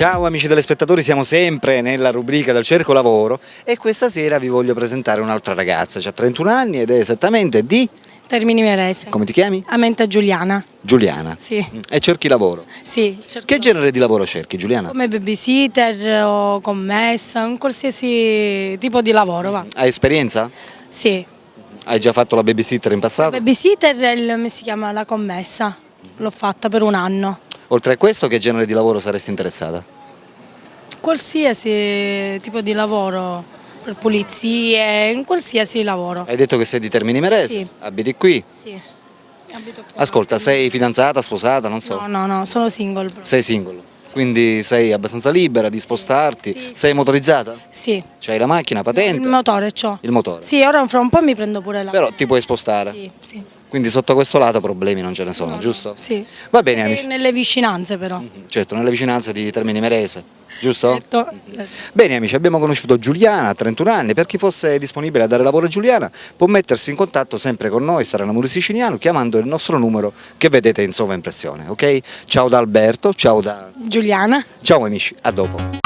Ciao amici telespettatori, siamo sempre nella rubrica del Cerco Lavoro e questa sera vi voglio presentare un'altra ragazza, ha 31 anni ed è esattamente di... Termini Imerese. Come ti chiami? Amenta Giuliana. Giuliana. Sì. E cerchi lavoro. Sì. Che genere di lavoro cerchi, Giuliana? Come babysitter o commessa, un qualsiasi tipo di lavoro, va. Hai esperienza? Sì. Hai già fatto la babysitter in passato? Babysitter come si chiama la commessa. L'ho fatta per un anno. Oltre a questo, che genere di lavoro saresti interessata? Qualsiasi tipo di lavoro, per pulizie, in qualsiasi lavoro. Hai detto che sei di Termini Imerese? Sì. Abiti qui? Sì. Abito qui. Ascolta, sei fidanzata, sposata, non so? No, sono single. Però. Sei single, quindi sei abbastanza libera di spostarti. Sì. Sei motorizzata? Sì. C'hai la macchina, patente? Il motore c'ho. Il motore. Sì, ora fra un po' mi prendo pure la... Però ti puoi spostare. Sì. Quindi sotto questo lato problemi non ce ne sono, giusto? Sì. Va bene Sì, amici. nelle vicinanze però. Certo, nelle vicinanze di Termini Imerese, giusto? Certo. Bene amici, abbiamo conosciuto Giuliana, 31 anni, per chi fosse disponibile a dare lavoro a Giuliana può mettersi in contatto sempre con noi, Saranno Muri Siciliano, chiamando il nostro numero che vedete in sovraimpressione, ok? Ciao da Alberto, ciao da... Giuliana. Ciao amici, a dopo.